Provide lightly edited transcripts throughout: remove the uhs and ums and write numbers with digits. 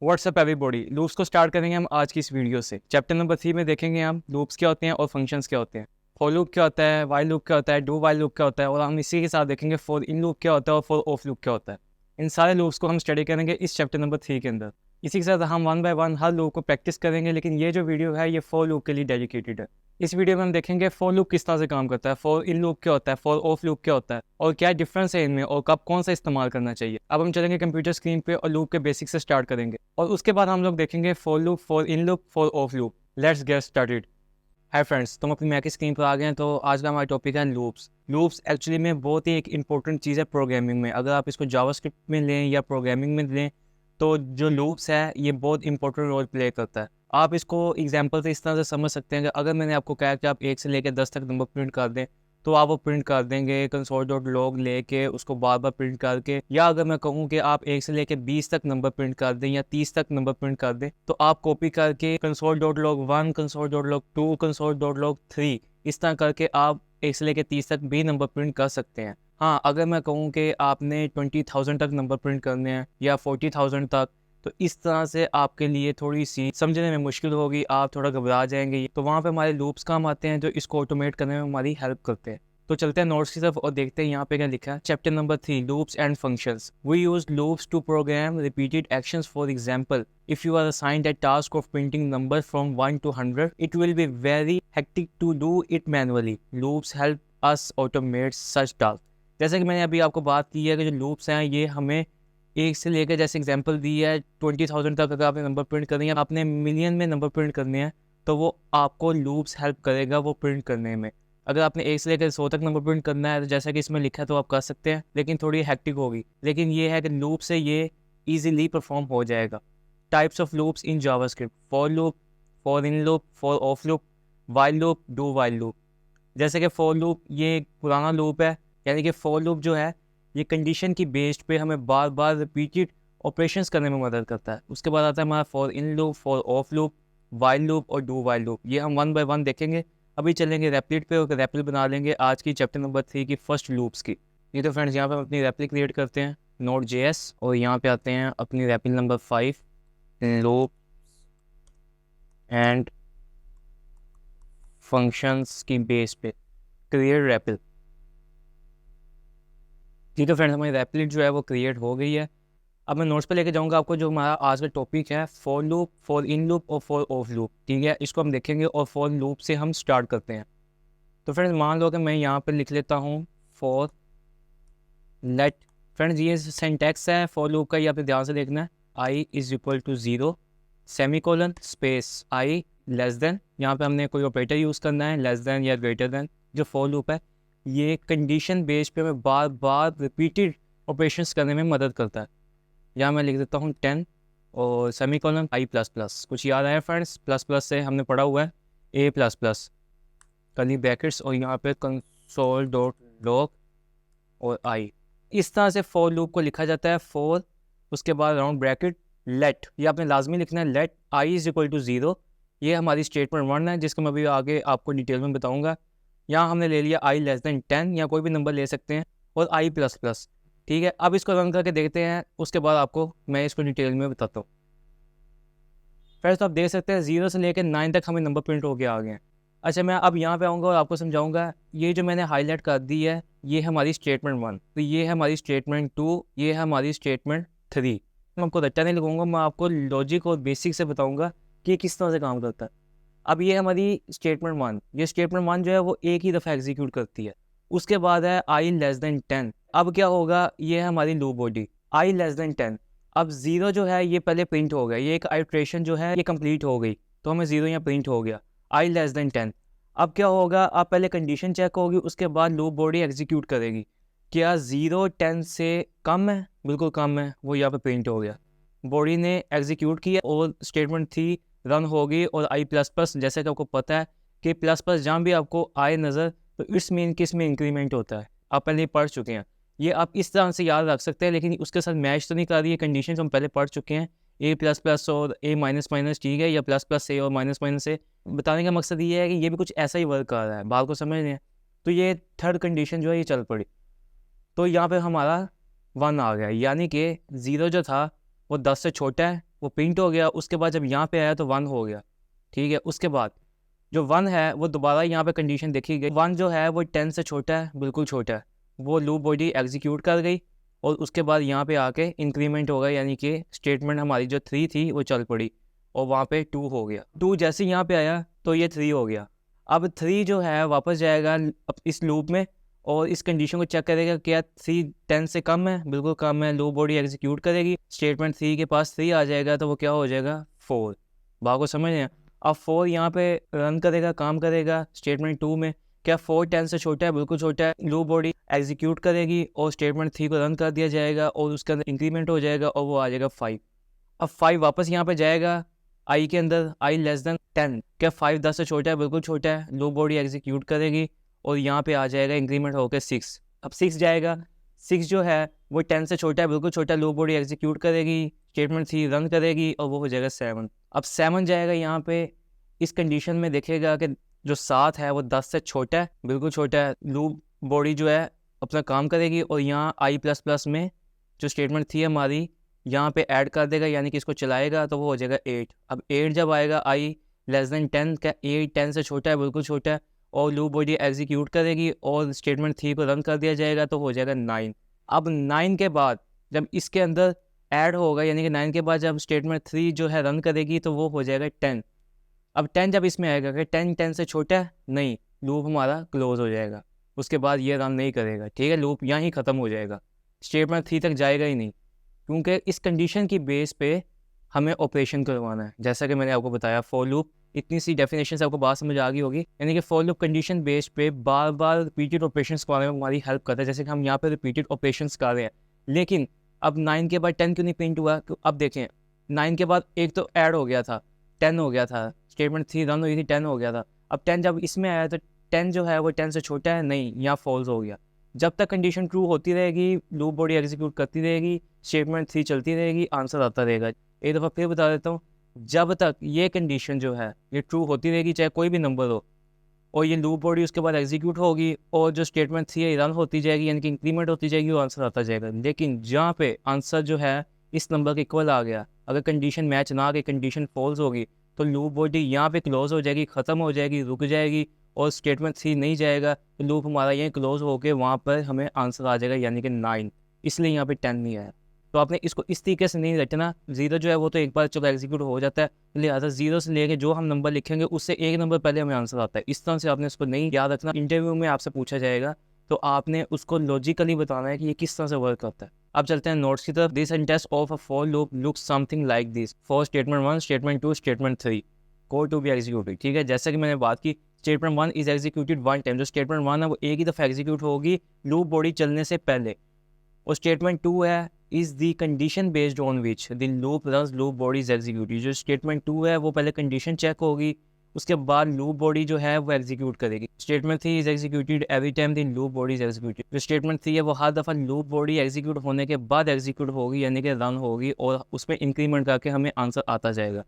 WhatsApp everybody. Loops को start करेंगे हम आज की इस वीडियो से। चैप्टर नंबर 3 में देखेंगे हम लूप्स क्या होते हैं और फंक्शंस क्या होते हैं। फॉर लूप क्या होता है, वाइल लूप क्या होता है, डू वाइल लूप क्या होता है, और हम इसी के साथ देखेंगे फॉर इन लूप क्या होता है और फॉर ऑफ लूप क्या होता है। इन सारे लूप्स को हम स्टडी करेंगे इस चैप्टर नंबर 3 के अंदर। इसी के साथ हम 1 बाय 1 हर लूप को प्रैक्टिस करेंगे, लेकिन ये जो वीडियो है ये फॉर लूप के लिए डेडिकेटेड है। इस वीडियो में हम देखेंगे फॉर लूप किस तरह से काम करता है, फॉर इन लूप क्या होता है, फॉर ऑफ लूप क्या होता है और क्या डिफरेंस है इनमें और कब कौन सा इस्तेमाल करना चाहिए। अब हम चलेंगे कंप्यूटर स्क्रीन पे और लूप के बेसिक से स्टार्ट करेंगे और उसके बाद हम लोग देखेंगे for loop, for in loop, for of loop. Let's get started. Hi friends, तुम अपनी मैक की स्क्रीन पर आ गए हैं। तो आज का हमारा टॉपिक है लूप्स। लूप्स एक्चुअली में बहुत ही एक इंपॉर्टेंट चीज़ है प्रोग्रामिंग में। अगर आप इसको जावास्क्रिप्ट में लें या प्रोग्रामिंग में लें तो जो लूप्स है ये बहुत इंपॉर्टेंट रोल प्ले करता है। आप इसको एग्जांपल से इस तरह से समझ सकते हैं कि अगर मैंने आपको कहा कि आप 1 से लेकर 10 तक नंबर प्रिंट कर दें तो आप वो प्रिंट कर देंगे कंसोल डॉट लॉग लेके उसको बार बार प्रिंट करके। या अगर मैं कहूँ कि आप 1 से लेकर 20 तक नंबर प्रिंट कर दें या 30 तक नंबर प्रिंट कर दें तो आप कॉपी करके console dot log 1, console dot log 2, console dot log 3 इस तरह करके आप 1 से लेकर 30 तक भी नंबर प्रिंट कर सकते हैं। हाँ, अगर मैं कहूँ कि आपने 20,000 तक नंबर प्रिंट करने हैं या 40,000 तक, तो इस तरह से आपके लिए थोड़ी सी समझने में मुश्किल होगी, आप थोड़ा घबरा जाएंगे। तो वहाँ पे हमारे लूप्स काम आते हैं जो इसको ऑटोमेट करने में हमारी हेल्प करते हैं। तो चलते हैं नोट्स की तरफ और देखते हैं यहाँ पे क्या लिखा है। Chapter number 3, loops and functions. We use loops to program repeated actions. For example, if you are assigned a task of printing numbers from 1 to 100, it will be very hectic to do it manually. Loops help us automate such tasks. जैसे कि मैंने अभी आपको बात की है कि जो लूप्स हैं ये हमें 1 से लेकर, जैसे एग्जांपल दी है 20,000 तक अगर आपने नंबर प्रिंट करनी है, आपने मिलियन में नंबर प्रिंट करने हैं तो वो आपको लूप्स हेल्प करेगा वो प्रिंट करने में। अगर आपने 1 से लेकर 100 तक नंबर प्रिंट करना है तो जैसा कि इसमें लिखा है तो आप कर सकते हैं, लेकिन थोड़ी हेक्टिक होगी। लेकिन ये है कि लूप से ये ईजिली परफॉर्म हो जाएगा। Types of loops in JavaScript: for loop, for in loop, for of loop, while loop, do while loop. जैसे कि फॉर लूप ये एक पुराना लूप है, यानी कि फॉर लूप जो है ये कंडीशन की बेस्ड पे हमें बार बार रिपीटेड ऑपरेशंस करने में मदद करता है। उसके बाद आता है हमारा for in loop, for of loop, while loop और डू वाइल लूप। ये हम 1 बाय 1 देखेंगे। अभी चलेंगे रेप्लिट पे और रेपल बना लेंगे आज की चैप्टर नंबर 3 की फर्स्ट लूप्स की। ये तो फ्रेंड्स यहाँ पे हम अपनी रेपल क्रिएट करते हैं Node.js और यहाँ पे आते हैं अपनी REPL number 5, loop and functions की बेस पे क्रिएट रेपल। ठीक है फ्रेंड्स, हमारी रेपलिट जो है वो क्रिएट हो गई है। अब मैं नोट्स पे लेके जाऊंगा आपको। जो हमारा आज का टॉपिक है for loop, for in loop और फॉर ऑफ लूप, ठीक है, इसको हम देखेंगे और फॉर लूप से हम स्टार्ट करते हैं। तो फ्रेंड्स मान लो कि मैं यहाँ पे लिख लेता हूँ फॉर लेट। फ्रेंड्स ये सिंटैक्स है फॉर लूप का, ये आपने ध्यान से देखना है। I is equal to 0 semicolon space I less than. यहाँ पे हमने कोई ऑपरेटर यूज़ करना है, लेस देन या ग्रेटर देन। जो फॉर लूप है ये कंडीशन बेस पे हमें बार बार रिपीटेड ऑपरेशंस करने में मदद करता है। यहाँ मैं लिख देता हूँ 10 और सेमीकोलन आई प्लस प्लस। कुछ याद आया फ्रेंड्स? प्लस प्लस से हमने पढ़ा हुआ है ए प्लस प्लस, कर्ली ब्रैकेट्स और यहाँ पे कंसोल डॉट लॉग और आई। इस तरह से फॉर लूप को लिखा जाता है। फॉर, उसके बाद राउंड ब्रैकेट, लेट, ये आपने लाजमी लिखना है। Let i is equal to 0, ये हमारी स्टेटमेंट 1 है जिसको मैं अभी आगे आपको डिटेल में बताऊंगा। यहाँ हमने ले लिया आई लेस देन 10 या कोई भी नंबर ले सकते हैं और आई प्लस प्लस, ठीक है। अब इसको रन करके देखते हैं, उसके बाद आपको मैं इसको डिटेल में बताता हूँ। फिर तो आप देख सकते हैं 0 से लेकर 9 तक हमें नंबर प्रिंट होके आ गए हैं। अच्छा, मैं अब यहाँ पे आऊँगा और आपको समझाऊंगा। ये जो मैंने हाईलाइट कर दी है ये हमारी स्टेटमेंट 1, तो ये है हमारी स्टेटमेंट 2, ये है हमारी स्टेटमेंट 3। मैं आपको रट्टा नहीं लगाऊंगा, मैं आपको लॉजिक और बेसिक से बताऊंगा कि ये किस तरह से काम करता है। अब ये हमारी स्टेटमेंट 1, ये स्टेटमेंट 1 जो है वो एक ही दफ़ा एग्जीक्यूट करती है। उसके बाद है आई लेस देन 10। अब क्या होगा, ये है हमारी लूप बॉडी आई लेस देन 10। अब 0 जो है ये पहले प्रिंट हो गया, ये एक आइट्रेशन जो है ये कंप्लीट हो गई, तो हमें 0 यहाँ प्रिंट हो गया। आई लेस देन 10। अब क्या होगा, आप पहले कंडीशन चेक होगी, उसके बाद लूप बॉडी एग्जीक्यूट करेगी। क्या 0 10 से कम है? बिल्कुल कम है, वो यहाँ पे प्रिंट हो गया। बॉडी ने एग्जीक्यूट किया और स्टेटमेंट 3 रन होगी। और आई प्लस प्लस, जैसे कि आपको पता है कि प्लस प्लस जहाँ भी आपको आए नज़र तो इट्स मीन किस में इंक्रीमेंट होता है, आप पहले पढ़ चुके हैं। ये आप इस तरह से याद रख सकते हैं, लेकिन उसके साथ मैच तो नहीं कर रही है कंडीशन, हम पहले पढ़ चुके हैं। ए प्लस प्लस और ए माइनस माइनस, ठीक है, या प्लस प्लस ए और माइनस माइनस ए। बताने का मकसद ये है कि ये भी कुछ ऐसा ही वर्क कर रहा है, बात को समझ रहे हैं। तो ये थर्ड कंडीशन जो है ये चल पड़ी, तो यहाँ पे हमारा 1 आ गया, यानी कि 0 जो था वो 10 से छोटा है वो प्रिंट हो गया। उसके बाद जब यहाँ पे आया तो 1 हो गया, ठीक है। उसके बाद जो 1 है वो दोबारा यहाँ पे कंडीशन देखी गई, 1 जो है वो 10 से छोटा है, बिल्कुल छोटा है, वो लूप बॉडी एग्जीक्यूट कर गई और उसके बाद यहाँ पे आके इंक्रीमेंट हो गया, यानी कि स्टेटमेंट हमारी जो 3 थी वो चल पड़ी और वहाँ पे 2 हो गया। 2 जैसे ही यहाँ पे आया तो ये 3 हो गया। अब 3 जो है वापस जाएगा अब इस लूप में और इस कंडीशन को चेक करेगा क्या 3 10 से कम है, बिल्कुल कम है, लूप बॉडी एग्जीक्यूट करेगी, स्टेटमेंट 3 के पास 3 आ जाएगा तो वो क्या हो जाएगा 4। बात को समझ रहे हैं। अब 4 यहाँ पे रन करेगा, काम करेगा स्टेटमेंट 2 में, क्या 4 10 से छोटा है, बिल्कुल छोटा है, लूप बॉडी एग्जीक्यूट करेगी और स्टेटमेंट 3 को रन कर दिया जाएगा और उसके अंदर इंक्रीमेंट हो जाएगा और वो आ जाएगा 5। अब 5 वापस यहाँ पे जाएगा आई के अंदर, आई लेस देन 10, क्या 5 10 से छोटा है, बिल्कुल छोटा है, लूप बॉडी एग्जीक्यूट करेगी और यहाँ पे आ जाएगा इंक्रीमेंट होकर 6। अब 6 जाएगा, 6 जो है वो 10 से छोटा है, बिल्कुल छोटा, लूप बॉडी एग्जीक्यूट करेगी, स्टेटमेंट 3 रन करेगी और वो हो जाएगा 7। अब 7 जाएगा यहाँ पे, इस कंडीशन में देखेगा कि जो 7 है वो 10 से छोटा है, बिल्कुल छोटा है, लूप बॉडी जो है अपना काम करेगी और यहाँ आई प्लस प्लस में जो स्टेटमेंट थी हमारी यहाँ पे ऐड कर देगा, यानी कि इसको चलाएगा तो वो हो जाएगा 8। अब 8 जब आएगा आई लेस देन 10, क्या 8 10 से छोटा है, बिल्कुल छोटा है, और लूप बॉडी एग्जीक्यूट करेगी और स्टेटमेंट 3 को रन कर दिया जाएगा तो हो जाएगा 9। अब 9 के बाद जब इसके अंदर ऐड होगा, यानी कि 9 के बाद जब स्टेटमेंट 3 जो है रन करेगी तो वो हो जाएगा 10। अब 10 जब इसमें आएगा कि 10 10 से छोटा है, नहीं, लूप हमारा क्लोज हो जाएगा, उसके बाद ये रन नहीं करेगा, ठीक है, लूप यहाँ ही ख़त्म हो जाएगा, स्टेटमेंट 3 तक जाएगा ही नहीं, क्योंकि इस कंडीशन की बेस पे हमें ऑपरेशन करवाना है। जैसा कि मैंने आपको बताया फॉर लूप, इतनी सी डेफिनेशन से आपको बात समझ आ गई होगी, यानी कि फॉर लूप कंडीशन बेस पे बार बार रिपीटेड ऑपरेशंस करवाने में हमारी हेल्प करता है, जैसे कि हम यहाँ पे रिपीटेड ऑपरेशंस कर रहे हैं। लेकिन अब 9 के बाद 10 क्यों नहीं प्रिंट हुआ? अब देखें, 9 के बाद एक तो ऐड हो गया था, 10 हो गया था, स्टेटमेंट 3 रन हुई थी, 10 हो गया था। अब 10 जब इसमें आया तो 10 जो है वो 10 से छोटा है, नहीं, यहाँ फॉल्स हो गया। जब तक कंडीशन ट्रू होती रहेगी, लूप बॉडी एग्जीक्यूट करती रहेगी, स्टेटमेंट 3 चलती रहेगी, आंसर आता रहेगा। एक दफ़ा फिर बता देता हूँ, जब तक ये कंडीशन जो है ये ट्रू होती रहेगी, चाहे कोई भी नंबर हो, और ये लूप बॉडी उसके बाद एग्जीक्यूट होगी और जो स्टेटमेंट 3 है रन होती जाएगी, यानी कि इंक्रीमेंट होती जाएगी, वो आंसर आता जाएगा। लेकिन जहाँ पे आंसर जो है इस नंबर के इक्वल आ गया, अगर कंडीशन मैच ना आगे, कंडीशन फॉल्स होगी, तो लूप बॉडी यहाँ पे क्लोज हो जाएगी, ख़त्म हो जाएगी, रुक जाएगी और स्टेटमेंट 3 नहीं जाएगा, तो लूप हमारा यहीं क्लोज होकर वहाँ पर हमें आंसर आ जाएगा, यानी कि 9। इसलिए यहाँ पे 10 नहीं आया। तो आपने इसको इस तरीके से नहीं रखना। 0 जो है वो तो एक बार चलो एग्जीक्यूट हो जाता है, लिहाजा 0 से लेके जो हम नंबर लिखेंगे उससे एक नंबर पहले हमें आंसर आता है। इस तरह से आपने इसको नहीं याद रखना। इंटरव्यू में आपसे पूछा जाएगा तो आपने उसको लॉजिकली बताना है कि ये किस तरह से वर्क करता है। अब चलते हैं नोट्स की तरफ। This syntax of a for loop looks something like this for statement 1, statement 2, statement 3 code to be executed. ठीक है, जैसा कि मैंने बात की, स्टेटमेंट 1 इज एग्जीक्यूटेड 1 टाइम। जो स्टेटमेंट 1 है वो एक ही दफ़ा एग्जीक्यूट होगी लूप बॉडी चलने से पहले। और स्टेटमेंट 2 है is the condition based on which the loop runs loop body is executed. जो स्टेटमेंट 2 है वो पहले कंडीशन चेक होगी, उसके बाद लूप बॉडी जो है वो एग्जीक्यूट करेगी। Statement 3 is executed every time the loop body is executed. जो स्टेटमेंट 3 है वो हर दफ़ा लूप बॉडी एग्जीक्यूट होने के बाद एग्जीक्यूट होगी, यानी कि रन होगी और उसमें इंक्रीमेंट करके हमें आंसर आता जाएगा।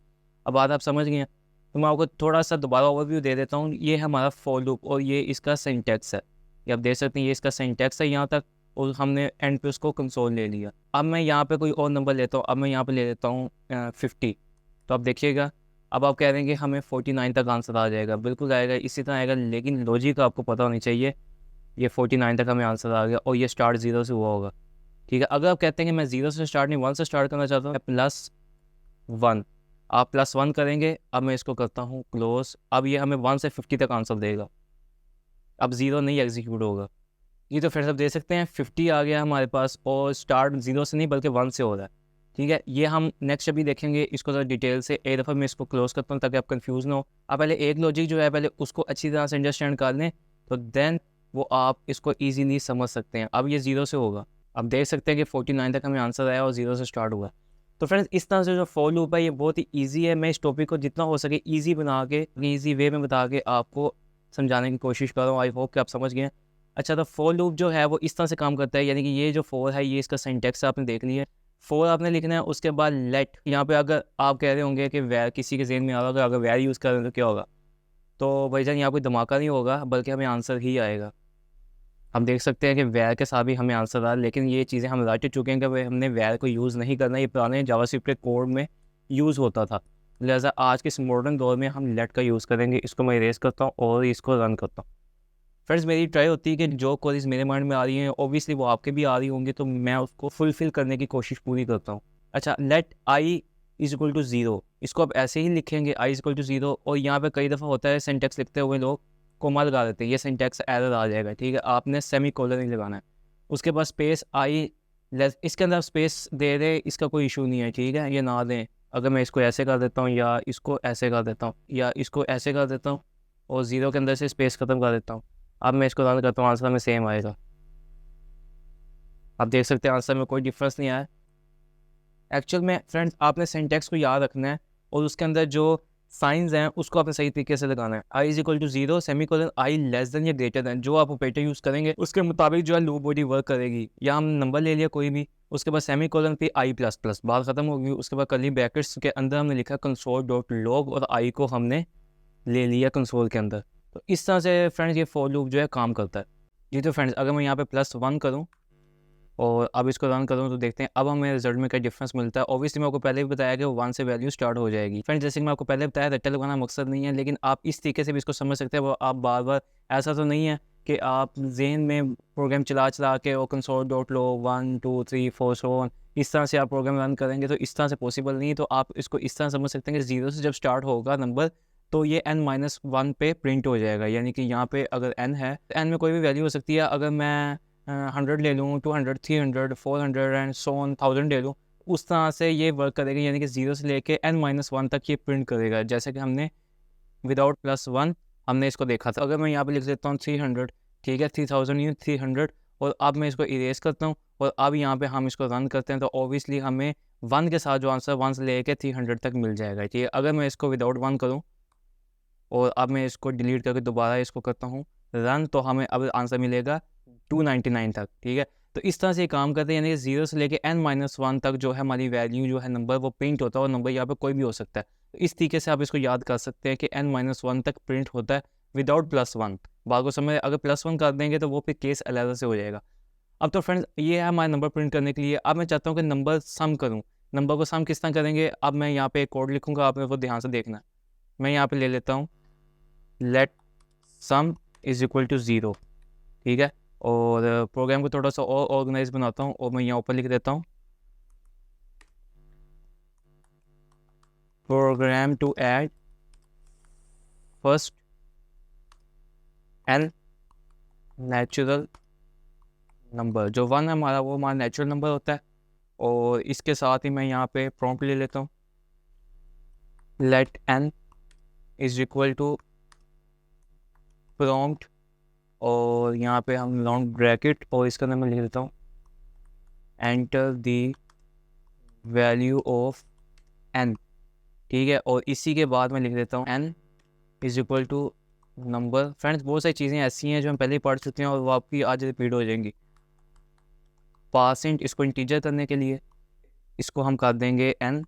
अब बात आप समझ गए हैं, तो मैं आपको थोड़ा सा दोबारा ओवरव्यू दे देता हूँ। ये हमारा फॉर लूप और ये इसका सिंटैक्स है, ये आप देख सकते हैं, ये इसका सिंटैक्स है यहाँ तक, और हमने एंड पे उसको कंसोल ले लिया। अब मैं यहाँ पे कोई और नंबर लेता हूँ, अब मैं यहाँ पे ले लेता हूँ 50। तो आप देखिएगा, अब आप कह रहे हैं कि हमें 49 तक आंसर आ जाएगा, बिल्कुल आएगा, इसी तरह आएगा, लेकिन लॉजिक आपको पता होनी चाहिए। ये 49 तक हमें आंसर आ गया और ये स्टार्ट 0 से हुआ होगा। ठीक है, अगर आप कहते हैं कि मैं 0 से स्टार्ट नहीं 1 से स्टार्ट करना चाहता हूँ, +1, आप +1 करेंगे। अब मैं इसको करता हूँ क्लोज। अब ये हमें 1 से 50 तक आंसर देगा, अब 0 नहीं एग्जीक्यूट होगा। ये तो फिर सब दे सकते हैं, 50 आ गया हमारे पास और स्टार्ट 0 से नहीं बल्कि 1 से हो रहा है। ठीक है, ये हम नेक्स्ट अभी देखेंगे इसको ज़रा डिटेल से। एक दफ़ा मैं इसको क्लोज करता हूँ ताकि आप कंफ्यूज ना हो। आप पहले एक लॉजिक जो है पहले उसको अच्छी तरह से अंडरस्टैंड कर लें, तो देन वो आप इसको ईजीली समझ सकते हैं। अब ये 0 से होगा, अब देख सकते हैं कि 49 तक हमें आंसर आया और 0 से स्टार्ट हुआ। तो फ्रेंड्स, इस तरह से जो फॉर लूप है ये बहुत ही ईजी है। मैं इस टॉपिक को जितना हो सके ईजी बना के, ईजी वे में बता के आपको समझाने की कोशिश कर रहा हूँ। आई होप कि आप समझ गए। अच्छा, तो फॉर लूप जो है वो इस तरह से काम करता है, यानी कि ये जो फॉर है ये इसका सिंटैक्स आपने देख लिया है। फॉर आपने लिखना है, उसके बाद लेट। यहाँ पे अगर आप कह रहे होंगे कि वैर, किसी के ज़हन में आ रहा होगा अगर वैर यूज़ कर रहे हैं तो क्या होगा, तो भाईजान यहाँ कोई धमाका नहीं होगा, बल्कि हमें आंसर ही आएगा। हम देख सकते हैं कि वैर के साथ भी हमें आंसर आ, लेकिन ये चीज़ें हम रट चुके हैं कि भाई हमने वैर को यूज़ नहीं करना। ये पुराने जावास्क्रिप्ट के कोड में यूज़ होता था। लिहाजा आज के इस मॉडर्न दौर में हम लेट का यूज़ करेंगे। इसको मैं इरेज करता हूँ और इसको रन करता हूँ। फ्रेंड्स, मेरी ट्राई होती है कि जो क्वेरीज मेरे माइंड में आ रही हैं ऑब्वियसली वो आपके भी आ रही होंगी, तो मैं उसको फुलफ़िल करने की कोशिश पूरी करता हूँ। अच्छा, let i is equal to zero, इसको आप ऐसे ही लिखेंगे i is equal to zero. और यहाँ पे कई दफ़ा होता है सिंटेक्स लिखते हुए लोग कोमा लगा देते हैं, ये सिंटेक्स एरर आ जाएगा। ठीक है, आपने सेमी कोलन नहीं लगाना है। उसके बाद स्पेस आई लेस, इसके अंदर स्पेस दे दे, इसका कोई इशू नहीं है। ठीक है, ये ना दें। अगर मैं इसको ऐसे कर देता हूँ या इसको ऐसे कर देता हूँ या इसको ऐसे कर देता हूँ और ज़ीरो के अंदर से स्पेस ख़त्म कर देता हूँ, अब मैं इसको रन करता हूँ, आंसर में सेम आएगा। आप देख सकते हैं आंसर में कोई डिफरेंस नहीं आया। एक्चुअल में फ्रेंड्स आपने सिंटेक्स को याद रखना है और उसके अंदर जो साइंस हैं उसको आपने सही तरीके से लगाना है। I is equal to zero, semicolon I less than या ग्रेटर देन, जो आप ऑपरेटर यूज़ करेंगे उसके मुताबिक जो है लूप बॉडी वर्क करेगी। या हम नंबर ले लिया कोई भी, उसके बाद सेमी कोलन पे आई प्लस प्लस, बात खत्म होगी। उसके बाद कर्ली ब्रैकेट्स के अंदर हमने लिखा कंसोल डॉट लॉग और आई को हमने ले लिया कंसोल के अंदर। तो इस तरह से फ्रेंड्स ये फॉर लूप जो है काम करता है। जी तो फ्रेंड्स, अगर मैं यहाँ पे +1 करूँ और अब इसको रन करूँ तो देखते हैं अब हमें रिजल्ट में क्या डिफरेंस मिलता है। ऑब्वियसली मैं आपको पहले भी बताया कि 1 से वैल्यू स्टार्ट हो जाएगी। फ्रेंड्स, जैसे कि मैं आपको पहले बताया रट्टा लगाना मकसद नहीं है, लेकिन आप इस तरीके से भी इसको समझ सकते हैं। वो आप बार बार, ऐसा तो नहीं है कि आप जहन में प्रोग्राम चला के और console dot low 1 2 3 4 so on, इस तरह से आप प्रोग्राम रन करेंगे तो इस तरह से पॉसिबल नहीं है। तो आप इसको इस तरह समझ सकते हैं कि 0 से जब स्टार्ट होगा नंबर तो ये n-1 पे प्रिंट हो जाएगा। यानी कि यहाँ पे अगर n है तो n में कोई भी वैल्यू हो सकती है। अगर मैं 100 ले लूँ, 200, 300, 400 एंड सो ऑन 1000 ले लूँ, उस तरह से ये वर्क करेगा। यानी कि 0 से लेके n-1 तक ये प्रिंट करेगा, जैसे कि हमने विदाउट +1 हमने इसको देखा था। अगर मैं यहाँ पे लिख देता हूँ 300, ठीक है, 3000 या 300, और अब मैं इसको इरेज करता हूँ और अब यहाँ पे हम इसको रन करते हैं तो ऑब्वियसली हमें 1 के साथ जो आंसर 1 से लेके 300 तक मिल जाएगा। ठीक है, अगर मैं इसको विदाउट 1 करूँ और अब मैं इसको डिलीट करके दोबारा इसको करता हूँ रन, तो हमें अब आंसर मिलेगा 299 तक। ठीक है, तो इस तरह से ये काम करते हैं। यानी कि 0 से लेके n-1 तक जो है हमारी वैल्यू जो है नंबर वो प्रिंट होता है, और नंबर यहाँ पे कोई भी हो सकता है। तो इस तरीके से आप इसको याद कर सकते हैं कि n-1 तक प्रिंट होता है विदाउट +1। बात को समझ, अगर +1 कर देंगे तो वो फिर केस अलग से हो जाएगा। अब तो फ्रेंड्स ये है हमारे नंबर प्रिंट करने के लिए। अब मैं चाहता हूँ कि नंबर सम करूँ। नंबर को सम किस तरह करेंगे, अब मैं यहाँ पे एक कोड लिखूँगा, आपने वो ध्यान से देखना है। मैं यहाँ पे ले लेता हूँ let sum is equal to 0। ठीक है, और प्रोग्राम को थोड़ा सा और ऑर्गेनाइज बनाता हूँ और मैं यहाँ ऊपर लिख देता हूँ program to add first n natural number. जो 1 है हमारा वो हमारा नेचुरल नंबर होता है। और इसके साथ ही मैं यहाँ पे प्रॉम्प्ट ले लेता हूँ let n is equal to prompt, और यहाँ पे हम लॉन्ग ब्रैकेट और इसके अंदर मैं लिख देता हूँ enter the value of n। ठीक है, और इसी के बाद मैं लिख देता हूँ n is equal to number. Friends, बहुत सारी चीज़ें ऐसी हैं जो हम पहले ही पढ़ चुके हैं और वो आपकी आज रिपीट हो जाएंगी। %, इसको इंटीजर करने के लिए इसको हम कर देंगे n,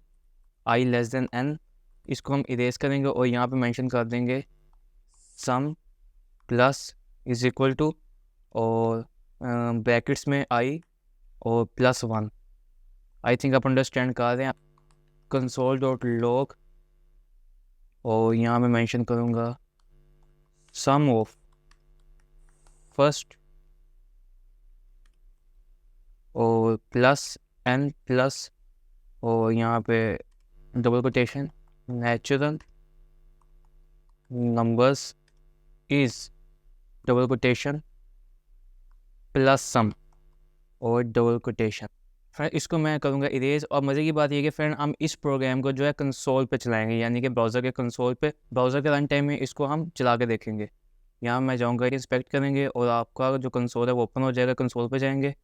i less than n, इसको हम इरेज करेंगे और यहाँ पे मेंशन कर देंगे सम प्लस इज इक्वल टू, और ब्रैकेट्स में i और +1। आई थिंक आप अंडरस्टैंड कर रहे हैं। कंसोल डॉट लॉग, और यहाँ मैं मेंशन करूँगा सम ऑफ फर्स्ट और +n प्लस, और यहाँ पे double quotation natural numbers is double quotation plus sum और डबल कोटेशन। फ्रेंड, इसको मैं करूँगा इरेज। और मज़े की बात ये कि फ्रेंड हम इस प्रोग्राम को जो है कंसोल पे चलाएंगे, यानी कि ब्राउज़र के कंसोल पे, ब्राउज़र के रन टाइम में इसको हम चला के देखेंगे। यहाँ मैं जाऊँगा, इंस्पेक्ट करेंगे और आपका जो कंसोल है वो ओपन हो जाएगा। कंसोल पे जाएंगे,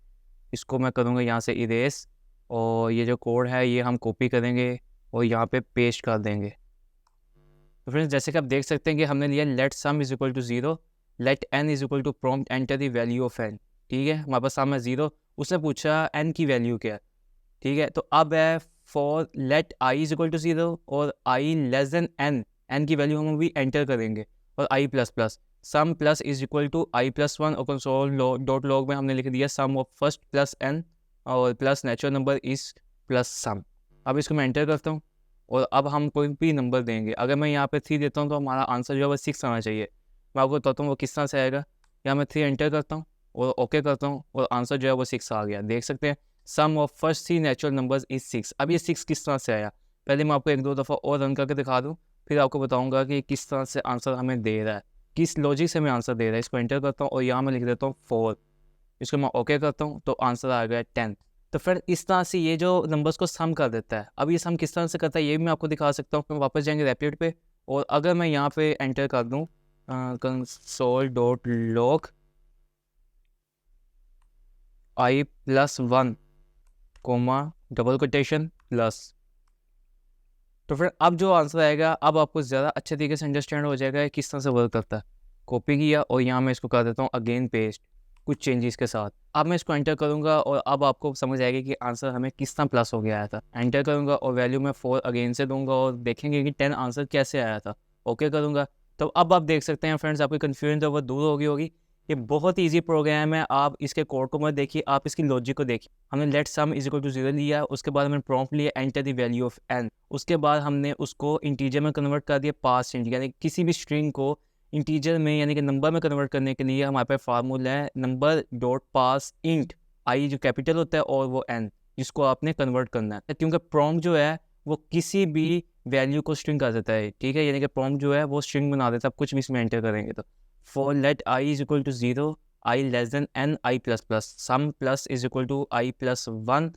इसको मैं करूँगा यहाँ से इरेज, और ये जो कोड है ये हम कॉपी करेंगे और यहाँ पे पेस्ट कर देंगे। तो फ्रेंड्स, जैसे कि आप देख सकते हैं कि हमने लिया let sum is equal to 0, let n is equal to prompt enter the value of n। ठीक है, हमारे पास सामने 0, उसने पूछा n की वैल्यू क्या है। ठीक है, तो अब है for let i is equal to 0 और i लेस देन n की वैल्यू हम भी एंटर करेंगे, और i plus plus sum plus is equal to i+1, और कंसोल डॉट लॉग में हमने लिख दिया sum of first plus n और plus natural number is plus sum. अब इसको मैं एंटर करता हूँ और अब हम कोई भी नंबर देंगे। अगर मैं यहाँ पे 3 देता हूँ तो हमारा आंसर जो है वो 6 आना चाहिए। मैं आपको बताता हूँ वो किस तरह से आएगा। यहाँ मैं 3 एंटर करता हूँ और ओके करता हूँ और आंसर जो है वो 6 आ गया। देख सकते हैं sum of first 3 natural numbers is 6। अब ये 6 किस तरह से आया, पहले मैं आपको 1-2 दफ़ा और रन करके दिखा दूँ, फिर आपको बताऊँगा कि किस तरह से आंसर हमें दे रहा है, किस लॉजिक से हमें आंसर दे रहा है। इसको एंटर करता हूँ और यहाँ मैं लिख देता हूँ 4, इसको मैं ओके करता हूँ तो आंसर आ गया 10। तो फिर इस तरह से ये जो नंबर्स को सम कर देता है। अब ये सम किस तरह से करता है ये भी मैं आपको दिखा सकता हूँ। फिर वापस जाएंगे रैपिड पे और अगर मैं यहाँ पे एंटर कर दूँ console.log i+1 coma double quotation plus, तो फिर अब जो आंसर आएगा अब आपको ज़्यादा अच्छे तरीके से अंडरस्टैंड हो जाएगा किस तरह से वर्क करता है। कॉपी किया और यहाँ मैं इसको कर देता हूँ अगेन पेस्ट कुछ चेंजेस के साथ। अब मैं इसको एंटर करूँगा और अब आपको समझ आएगी कि आंसर हमें किस तरह प्लस हो गया आया था। एंटर करूँगा और वैल्यू मैं 4 अगेन से दूंगा और देखेंगे कि 10 आंसर कैसे आया था। ओके करूँगा तो अब आप देख सकते हैं फ्रेंड्स, आपकी कन्फ्यूजन तो वो दूर हो गई होगी। ये बहुत ही ईजी प्रोग्राम है, आप इसके कोड को मत देखिए, आप इसकी लॉजिक को देखिए। हमने let sum is equal to 0 लिया, उसके बाद हमने प्रॉम्प्ट लिया enter the value of n, उसके बाद हमने उसको इंटीजर में कन्वर्ट कर दिया पास इंट, यानी किसी भी स्ट्रिंग को इंटीजर में यानी कि नंबर में कन्वर्ट करने के लिए हमारे पास फार्मूला है नंबर डॉट पास इंट आई जो कैपिटल होता है और वो n जिसको आपने कन्वर्ट करना है, क्योंकि प्रॉम्प्ट जो है वो किसी भी वैल्यू को स्ट्रिंग कर देता है। ठीक है, यानी कि प्रॉम्प्ट जो है वो स्ट्रिंग बना देता है, आप कुछ भी इसमें एंटर करेंगे तो for let i is equal to 0 i less than n i plus plus sum plus is equal to i+1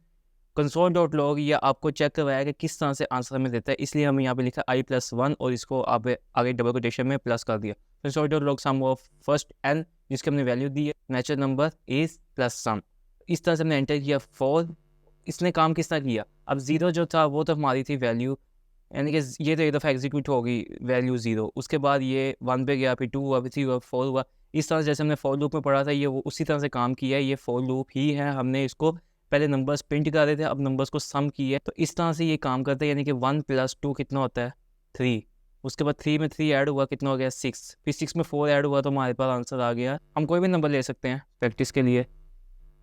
console.log। ये आपको चेक करवाया कि किस तरह से आंसर हमें देता है, इसलिए हमें यहाँ पे लिखा i+1 और इसको आप आगे डबल कोटेशन में प्लस कर दिया। console.log some of first n जिसकी हमने वैल्यू दी है नेचुरल नंबर इज प्लस सम। इस तरह से हमने एंटर किया 4। इसने काम किस तरह किया, अब 0 जो था वो तो हमारी थी वैल्यू, यानी कि ये तो एक दफ़ा एग्जीक्यूट होगी वैल्यू 0, उसके बाद ये 1 पे गया, फिर 2 हुआ, फिर 3 हुआ, 4 हुआ। इस तरह से जैसे हमने फॉर लूप में पढ़ा था ये वो उसी तरह से काम किया है। ये फॉर लूप ही है, हमने इसको पहले नंबर्स प्रिंट कर रहे थे, अब नंबर्स को सम किया है। तो इस तरह से ये काम करता है, यानी कि 1 + 2 कितना होता है 3, उसके बाद 3 में 3 ऐड हुआ कितना हो गया 6, फिर 6 में 4 ऐड हुआ तो हमारे पास आंसर आ गया। हम कोई भी नंबर ले सकते हैं प्रैक्टिस के लिए।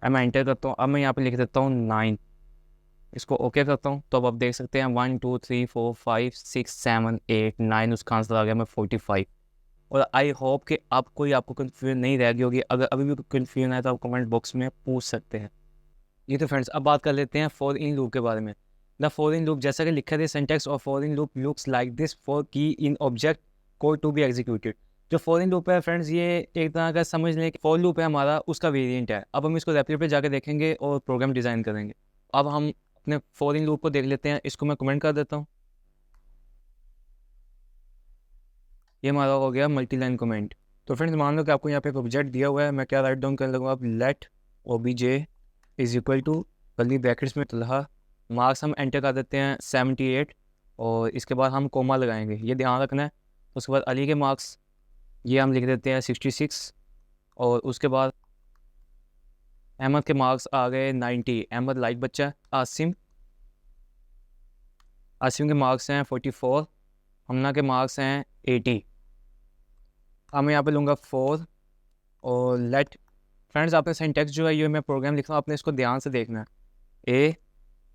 अब मैं एंटर करता हूँ, अब मैं यहाँ पर लिख देता हूँ 9, इसको ओके करता हूँ तो अब आप देख सकते हैं 1 2 3 4 5 6 7 8 9 उसका आंसर आ गया मैं 45। और आई होप कि आपको कन्फ्यूजन नहीं रह गई होगी। अगर अभी भी कन्फ्यूजन है तो आप कमेंट बॉक्स में पूछ सकते हैं। ये तो फ्रेंड्स अब बात कर लेते हैं फॉर इन लूप के बारे में। द फॉर इन लूप जैसा कि लिखा है syntax of for in loop looks like this for key in object code to be executed. जो फॉर इन लूप है फ्रेंड्स ये एक तरह का समझ लें कि फॉर लूप है हमारा, उसका वेरिएंट है। अब हम इसको रेपलिकेट पे जाकर देखेंगे और प्रोग्राम डिज़ाइन करेंगे। अब हम अपने फॉर इन लूप को देख लेते हैं, इसको मैं कमेंट कर देता हूँ। ये हमारा हो गया मल्टी लाइन कमेंट। तो फ्रेंड्स मान लो कि आपको यहाँ पे एक ऑब्जेक्ट दिया हुआ है, मैं क्या राइट डाउन कर लूँगा अब let obj is equal to curly brackets में तलहा मार्क्स हम एंटर कर देते हैं 78 और इसके बाद हम कोमा लगाएंगे, ये ध्यान रखना है। उसके बाद अली के मार्क्स ये हम लिख देते हैं 66 और उसके बाद अहमद के मार्क्स आ गए 90। अहमद लाइक बच्चा। आसिम के मार्क्स हैं 44, हमना के मार्क्स हैं 80। अब मैं यहाँ पे लूँगा 4 और लेट। फ्रेंड्स आपने सिंटैक्स जो है ये मैं प्रोग्राम लिख रहा हूँ, आपने इसको ध्यान से देखना है। ए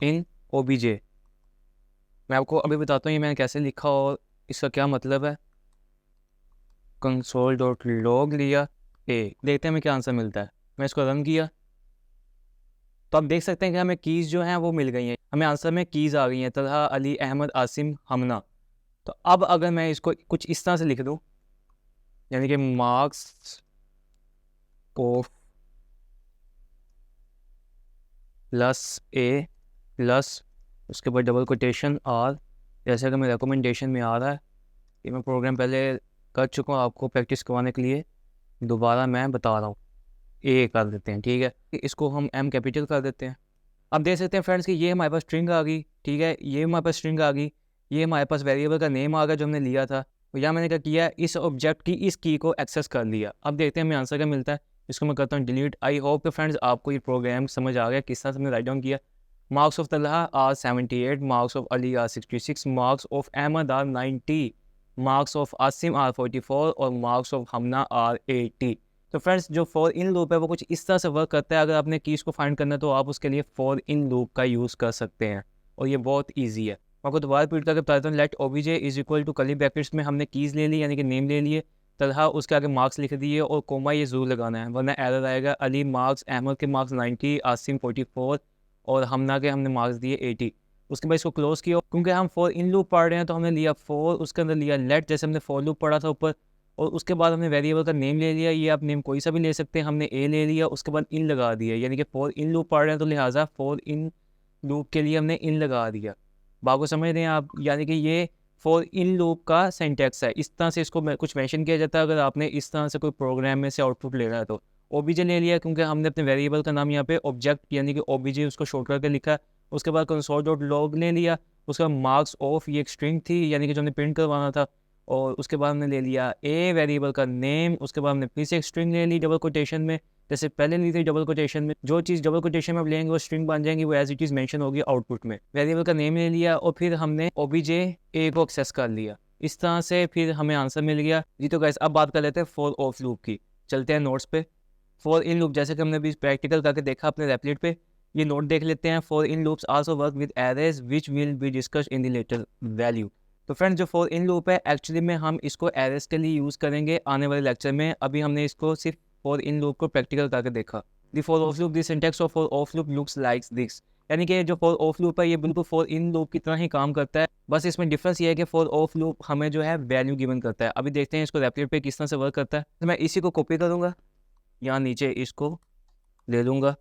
इन obj मैं आपको अभी बताता हूँ ये मैंने कैसे लिखा और इसका क्या मतलब है। console.log लिया ए, देखते हैं हमें क्या आंसर मिलता है। मैं इसको रन किया तो आप देख सकते हैं कि हमें कीज़ जो हैं वो मिल गई हैं, हमें आंसर में कीज़ आ गई हैं तलहा अली अहमद आसिम हमना। तो अब अगर मैं इसको कुछ इस तरह से लिख दूँ यानी कि marks of plus A plus उसके बाद डबल कोटेशन आर, जैसे कि मैं रिकमेंडेशन में आ रहा है, ये मैं प्रोग्राम पहले कर चुका हूँ, आपको प्रैक्टिस करवाने के लिए दोबारा मैं बता रहा हूँ। ए कर देते हैं, ठीक है, इसको हम एम कैपिटल कर देते हैं। अब देख सकते हैं फ्रेंड्स कि ये हमारे पास स्ट्रिंग आ गई, ठीक है, ये हमारे पास स्ट्रिंग आ गई, ये हमारे पास वेरिएबल का नेम आ गया जो हमने लिया था। तो यहाँ मैंने क्या किया, इस ऑब्जेक्ट की इस की को एक्सेस कर लिया। अब देखते हैं हमें आंसर क्या मिलता है। इसको मैं करता हूँ डिलीट। आई होप कि फ्रेंड्स आपको ये प्रोग्राम समझ आ गया किस तरह से हमने राइट डाउन किया। Marks of Talha are 78, marks of Ali are 66, marks of Ahmad are 90, marks of Asim are 44 और मार्क्स ऑफ हमना आर 80। तो फ्रेंड्स जो फॉर इन लूप है वो कुछ इस तरह से वर्क करता है। अगर आपने कीज़ को फाइंड करना है तो आप उसके लिए फॉर इन लूप का यूज़ कर सकते हैं और ये बहुत ईजी है। आपको दोबारा रिपीट करके बता देता हूँ। Let OBJ is equal to curly brackets में हमने कीज़ ले ली यानी कि नेम ले लिए, तलहा उसके आगे मार्क्स लिख दिए और कोमा ये ज़रूर लगाना है वरना एरर आएगा। अली मार्क्स, अहमद के मार्क्स 90, आसिम 44 और हमना के हमने मार्क्स दिए 80। उसके बाद इसको क्लोज़ किया। क्योंकि हम फॉर इन लूप पढ़ रहे हैं तो हमने लिया फॉर, उसके अंदर लिया लेट, जैसे हमने फॉर लूप पढ़ा था ऊपर, और उसके बाद हमने वेरिएबल का नेम ले लिया। ये आप नेम कोई सा भी ले सकते हैं, हमने ए ले लिया, उसके बाद इन लगा दिया यानी कि फॉर इन लूप पढ़ रहे हैं तो लिहाजा फॉर इन लूप के लिए हमने इन लगा दिया। बात को समझ रहे हैं आप, यानी कि ये फॉर इन लूप का सिंटैक्स है। इस तरह से इसको कुछ मेंशन किया जाता है अगर आपने इस तरह से कोई प्रोग्राम में से आउटपुट लेना है तो। ओबीजे ले लिया क्योंकि हमने अपने वेरिएबल का नाम यहाँ पे ऑब्जेक्ट यानी कि ओबीजे उसको शॉर्ट करके लिखा। उसके बाद कंसोल डॉट लॉग ले लिया, उसका मार्क्स ऑफ ये एक स्ट्रिंग थी यानी कि जो हमने प्रिंट करवाना था, और उसके बाद हमने ले लिया ए वेरिएबल का नेम। उसके बाद हमने फिर से एक स्ट्रिंग ले ली डबल कोटेशन में, जैसे पहले ली थी डबल कोटेशन में। जो चीज़ डबल कोटेशन में आप लेंगे वो स्ट्रिंग बन जाएंगी, वो एज इट इज़ मेंशन होगी आउटपुट में। वेरिएबल का नेम ले लिया और फिर हमने ओबीजे ए को एक्सेस कर लिया। इस तरह से फिर हमें आंसर मिल गया जी। तो गाइस अब बात कर लेते हैं फॉर ऑफ लूप की। चलते हैं नोट्स पे। फॉर इन लूप जैसे कि हमने अभी प्रैक्टिकल करके देखा अपने रेपलेट पे, ये नोट देख लेते हैं। For in loops also work with arrays which will be discussed in the later value. तो फ्रेंड्स जो फॉर इन लूप है एक्चुअली में हम इसको एरेज के लिए यूज़ करेंगे आने वाले लेक्चर में। अभी हमने इसको सिर्फ फॉर इन लूप को प्रैक्टिकल करके देखा। The for of loop, the syntax of for of loop looks like this, यानी कि जो फॉर ऑफ लूप है ये बिल्कुल फॉर इन लूप की तरह ही काम करता है। बस इसमें डिफरेंस ये है कि फॉर ऑफ लूप हमें जो है वैल्यू गिवन करता है। अभी देखते हैं इसको रेपलेट पे किस तरह से वर्क करता है। तो मैं इसी को कॉपी करूँगा, यहाँ नीचे इसको ले लूँगा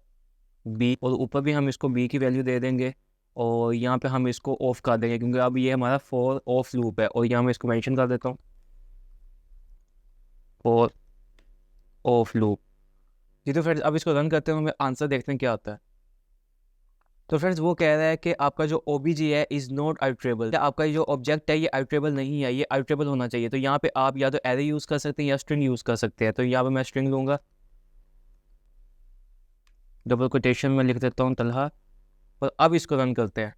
बी, और ऊपर भी हम इसको बी की वैल्यू दे देंगे, और यहाँ पे हम इसको ऑफ कर देंगे क्योंकि अब ये हमारा फॉर ऑफ लूप है। और यहाँ मैं इसको मेंशन कर देता हूँ फॉर ऑफ लूप जी। तो फ्रेंड्स अब इसको रन करते हैं, हमें आंसर देखते हैं क्या आता है। तो फ्रेंड्स वो कह रहा है कि आपका जो ओबीजे है इज़ नॉट आइट्रेबल, आपका जो ऑब्जेक्ट है ये आइट्रेबल नहीं है, ये आइट्रेबल होना चाहिए। तो यहाँ पे आप या तो एरे यूज़ कर सकते हैं या स्ट्रिंग यूज़ कर सकते हैं। तो यहाँ पे मैं स्ट्रिंग लूँगा, डबल कोटेशन में लिख देता हूँ तलहा, और अब इसको रन करते हैं।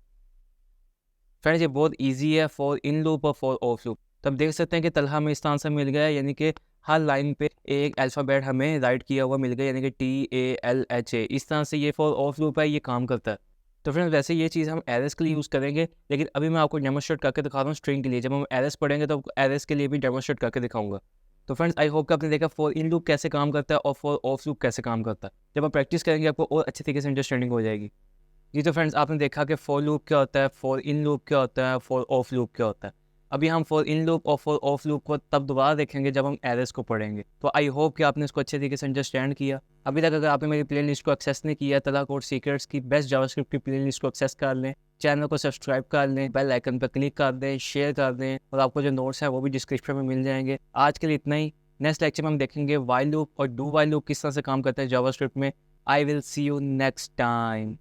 फ्रेंड्स ये बहुत इजी है फॉर इन लूप और फॉर ऑफ लूप। तो आप देख सकते हैं कि तलहा में इसका आंसर मिल गया है, यानी कि हर लाइन पे एक अल्फ़ाबेट हमें राइट किया हुआ मिल गया, यानी कि TALHA। इस तरह से ये फॉर ऑफ लूप है, ये काम करता है। तो फ्रेंड्स वैसे ये चीज़ हम एरेस के लिए यूज़ करेंगे, लेकिन अभी मैं आपको डेमोस्ट्रेट करके दिखा रहा हूँ स्ट्रिंग के लिए। जब हम एरेस पढ़ेंगे तो एरेस के लिए भी डेमोस्ट्रेट करके दिखाऊंगा। तो फ्रेंड्स आई होप कि आपने देखा फॉर इन लूप कैसे काम करता है और फॉर ऑफ लूप कैसे काम करता है। जब आप प्रैक्टिस करेंगे आपको और अच्छे तरीके से अंडरस्टैंडिंग हो जाएगी जी। तो फ्रेंड्स आपने देखा कि फॉर लूप क्या होता है, फॉर इन लूप क्या होता है, फॉर ऑफ लूप क्या होता है। अभी हम फॉर इन लूप और फॉर ऑफ लूप को तब दोबारा देखेंगे जब हम एरेस को पढ़ेंगे। तो आई होप कि आपने इसको अच्छे तरीके से अंडरस्टैंड किया। अभी तक अगर आपने मेरी प्लेलिस्ट को एक्सेस नहीं किया, तलहा कोड सीक्रेट्स की बेस्ट जावास्क्रिप्ट की प्लेलिस्ट को एक्सेस कर लें, चैनल को सब्सक्राइब कर लें, बेल आइकन पर क्लिक कर दें, शेयर कर दें, और आपको जो नोट्स हैं वो भी डिस्क्रिप्शन में मिल जाएंगे। आज के लिए इतना ही। नेक्स्ट लेक्चर में हम देखेंगे वाइल लूप और डू वाइल लूप किस तरह से काम करता है जावास्क्रिप्ट में। I will see you next time.